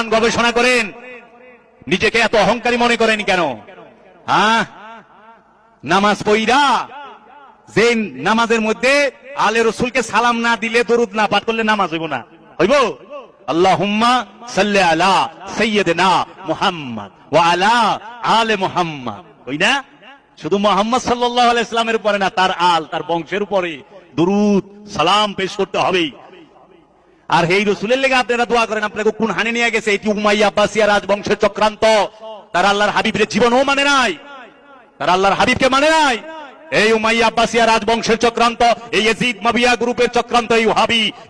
যান গবেষণা করেন, নিজেকে এত অহংকারী মনে করেন কেন? হ্যাঁ, নামাজ পড়া, যে নামাজের মধ্যে আলে রসুলকে সালাম না দিলে, দরুদ না পাঠ করলে নামাজ হইব না, হইব? আল্লাহুম্মা সাল্লি আলা সাইয়্যিদিনা মুহাম্মদ ওয়া আলা আলে মুহাম্মদ, ওই না? শুধু মুহাম্মদ সাল্লাল্লাহু আলাইহি সাল্লামের উপরে না, তার আল, তার বংশের উপরে দুরুদ সালাম পেশ করতে হবে। আর এই রসুলের লেগে আপনারা দোয়া করেন, আপনাকে কোন হানি নিয়ে গেছে? এটি উমাইয়া আব্বাসিয়া রাজবংশের চক্রান্ত। তারা আল্লাহর হাবিবের জীবনও মানে নাই, তারা আল্লাহর হাবিবকে মানে নাই। এই উমাইয়া আব্বাসিয়া রাজবংশের চক্রান্ত, এই ইয়াজিদ মাবিয়া গ্রুপের চক্রান্ত,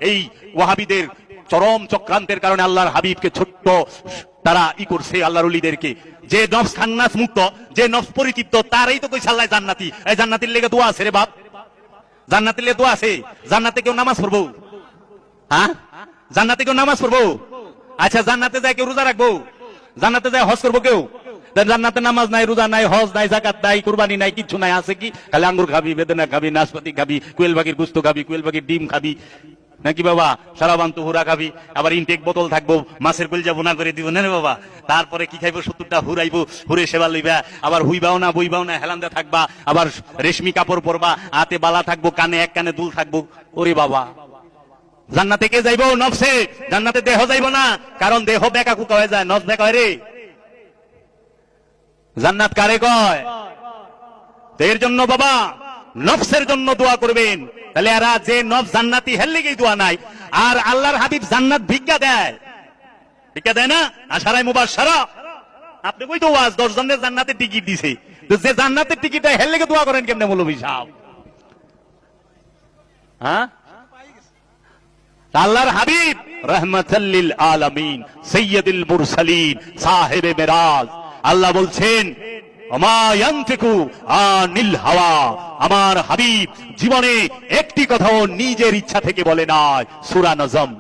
এই ওয়াহাবিদের চরম চক্রান্তের কারণে আল্লাহর হাবিবকে ছোট্ট তারা করছে, আল্লাহর ওলিদেরকে। যে নফস খান্নাস মুক্ত, যে নফস পরিতৃপ্ত, তারই তো কইছে আল্লাহ জান্নাতি। এই জান্নাতের লেগে দোয়া আছে রে বাপ, জান্নাতের লেগে দোয়া আছে। জান্নাতে কেউ নামাজ পড়বো? হ্যাঁ, জান্নাতে কেউ নামাজ পড়বো? আচ্ছা, জান্নাতে যায় কেউ রোজা রাখবো? জান্নাতে যায় হজ করবো কেউ? জান্নাতে নামাজ নাই, রোজা নাই, হজ নাই, যাকাত নাই, কুরবানি নাই, কিচ্ছু নাই। আছে কি? খালি আঙ্গুর খাবি, বেদনা খাবি, নাশপাতি খাবি, কোয়েল পাখির গুস্ত খাবি, কোয়েল পাখির ডিম খাবি, নাকি বাবা সারাবান্ত হুরা খাবি, আবার ইনটেক বোতল থাকবো, মাছের কলিজা বোনা করে দিব না রে বাবা। তারপরে কি খাইবো? 70টা হুরাইবো, হুরে সেবা লইবা, আবার হুইবাও না বইবাও না, হেলান্দা থাকবা, আবার রেশমি কাপড় পরবা, হাতে বালা থাকবো, কানে এক কানে দুল থাকবো। ওরে বাবা, জান্নাতে কে যাইবো? নফসে। জান্নাতে দেহ যাইবো না, কারণ দেহ বেকা কুকা হয়ে যায়, নফস বেকা হয় রে। জান্নাত কারে কয়? এর জন্য বাবা নফসের জন্য দোয়া করবেন। তাহলে এরা যে নফস জান্নাতি, হের লেগেই দোয়া নাই। আর আল্লাহর হাবিব জান্নাত ভিক্ষা দেয়, ভিক্ষা দেয় না? আশারায় মুবাশশারা, আপনি কই তো ওয়াজ 10 জনের জান্নাতের টিকিট দিছে, তো যে জান্নাতের টিকিট দেয় হের লেগে দোয়া করেন কেমনে মৌলভী সাহেব? হ্যাঁ, আল্লাহর হাবিব রাহমাতাল লিল আলামিন, সাইয়্যিদুল মুরসালিন, সাহেবে মেরাজ, আল্লাহ বলছেন ওমা ইয়ানতিকু আনিল হাওয়া, আমার হাবিব জীবনে একটি কথাও নিজের ইচ্ছা থেকে বলে নাই। সূরা নজম।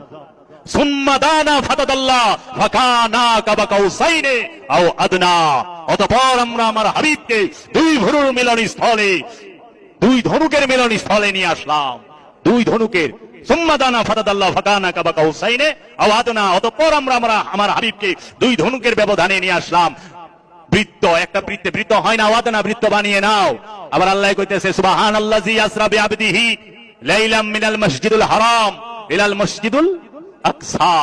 সুম্মা দানা ফাতাদাল্লাহ ফাকানা কাবাকাউসাইনে আও আদনা, অতঃপর আমরা আমার হাবিবকে দুই ভুরুর মিলন স্থলে, দুই ধনুকের মিলন স্থলে নিয়ে আসলাম। দুই ধনুকের, সুম্মা দানা ফাতাদাল্লাহ ফাকানা কাবাকাউসাইনে আও আদনা, অতঃপর আমরা আমার হাবিবকে দুই ধনুকের ব্যবধানে নিয়ে আসলাম। বৃত্ত, একটা বৃত্তে বৃত্ত হয় না, ওয়াদনা বৃত্ত বানিয়ে নাও। আবার আল্লাহ কইতেছে সুবহানাল্লাযী আসরা বিআবদিহি লাইলাম মিনাল মসজিদুল হারাম ইলাল মসজিদুল আকসা।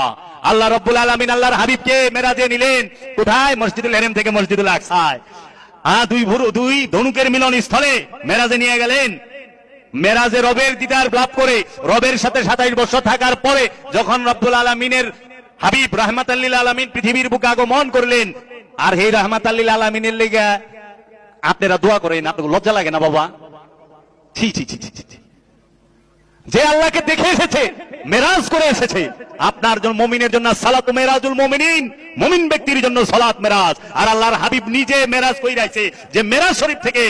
আল্লাহ রাব্বুল আলামিন আল্লাহর হাবিবকে মেরাজে নিলেন। কোথায়? মসজিদুল হারাম থেকে মসজিদুল আকসায়। দুই ধনুকের মিলন স্থলে মেরাজে নিয়ে গেলেন। মেরাজে রবের দিদার লাভ করে, রবের সাথে 27 বছর থাকার পরে যখন রব্বুল আলামিনের হাবিব রাহমাতাল লিল আলামিন পৃথিবীর বুকে আগমন করলেন, আর এই রাহমাতাল লিল আলামিনের লেগে আপনারা দোয়া করেন, আপনাদের লজ্জা লাগে না বাবা? ছি ছি ছি ছি ছি। যে আল্লাহকে দেখে এসেছে, মেরাজ করে এসেছে, আপনার জন্য, মুমিনের জন্য সালাতু মেরাজুল মুমিনিন, মুমিন ব্যক্তির জন্য সালাত মেরাজ। আর আল্লাহর হাবিব নিজে মেরাজ কইরাইছে, যে মেরাজ শরীফ থেকে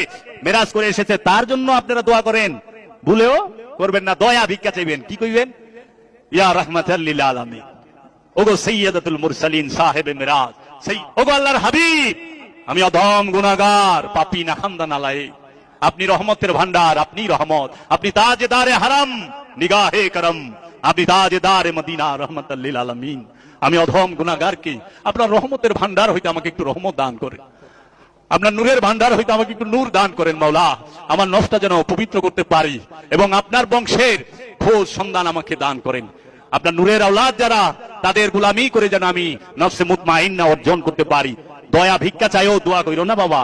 মেরাজ করে এসেছে, তার জন্য আপনারা দোয়া করেন, ভুলেও করবেন না। দয়া ভিক্ষা চাইবেন, কি কইবেন? ইয়া রাহমাতাল লিল আলামিন, ওগো সাইয়্যিদাতুল মুরসালিন, সাহেবে মেরাজ, ওগো আল্লাহর হাবিব, আমি অধম গুনাহগার, পাপী নাখান্দান আলাই, আপনি রহমতের ভান্ডার, আপনি রহমত, আপনি তাজদারে হারাম নিগাহে করম, আপনি তাজদারে মদিনা রহমাতাল লিল আলামিন। আমি অধম গুনাহগারকে আপনার রহমতের ভান্ডার হইতে আমাকে একটু রহমত দান করেন, আপনার নূরের ভান্ডার হইতে আমাকে একটু নূর দান করেন মাওলা। আমার নফসটা যেন পবিত্র করতে পারি, এবং আপনার বংশের খোঁজ সন্ধান আমাকে দান করেন। আপনার নূরের আওলাদ যারা, তাদের গোলামি করে যেন আমি নফসে মুতমাইন্না অর্জন করতে পারি। দয়া ভিক্ষা চাইও, দোয়া কইরো না বাবা।